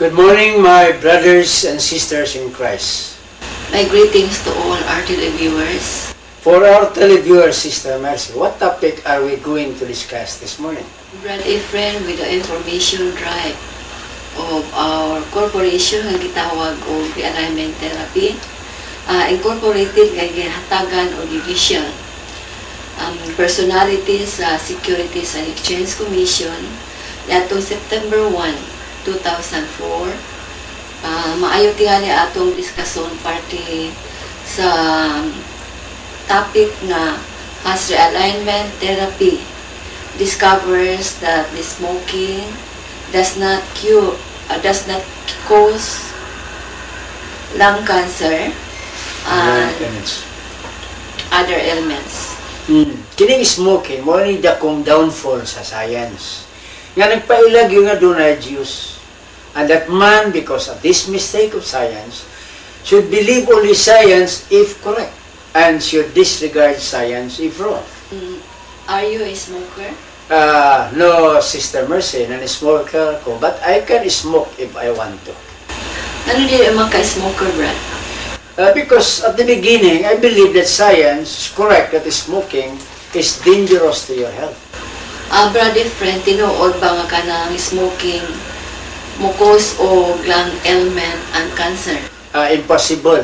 Good morning, my brothers and sisters in Christ. My greetings to all our televiewers. For our televiewers, Sister Mercy, what topic are we going to discuss this morning? Brad Efren with the information drive of our corporation nga gitawag og realignment therapy, incorporated nga gihatagan o judicial personalities sa Securities and Exchange Commission yatong September 1, 2004. Maayo tingali atong diskason parte sa topic na as realignment therapy discovers that the smoking does not cause lung cancer and other ailments. Kining smoking, mo ni dakong downfall sa science. Nga nagpailag yung Adonai-Jews. And that man, because of this mistake of science, should believe only science if correct, and should disregard science if wrong. Are you a smoker? No, Sister Mercy, non-smoker ko, but I can smoke if I want to. Ano din ang maka-smoker, Brad? Because at the beginning, I believe that science is correct, that smoking is dangerous to your health. Brad Efren, tinuod ba nga ka ng smoking mukos o lung ailment and cancer? Impossible.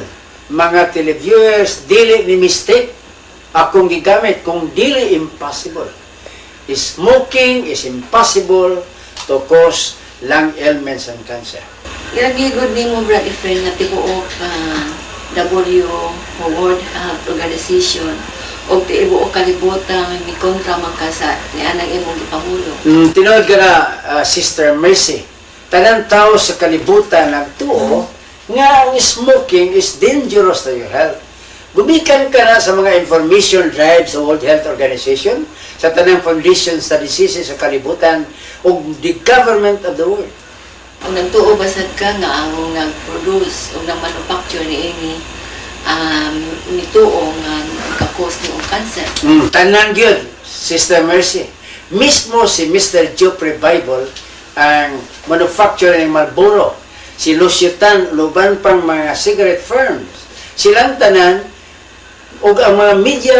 Mga televiewers, dili ni mistake akong gigamit kung dili impossible. Smoking is impossible to cause lung ailments and cancer. Iragigod ni mo, Brad Efren, na tibuok WHO o World Health Organization o tibuok kalibutan may kontra man ka sa nianang imong gipangulo. Tinood ka na, Sister Mercy. Tanang tao sa kalibutan nagtuo nga ang smoking is dangerous to your health. Gumikan ka na sa mga information drive sa World Health Organization, sa tanang foundation sa diseases sa kalibutan, o the government of the world. Kung nagtuo basad ka nga ang nag-produce o nag-manufacture ni ini nituo nga nagkakos ni cancer. Tanan yun, Sister Mercy. Mismo si Mr. Joffrey Bible ang manufacturer ng Marlboro, si Lucitan, luban pang mga cigarette firms. Silang tanan, o ang mga media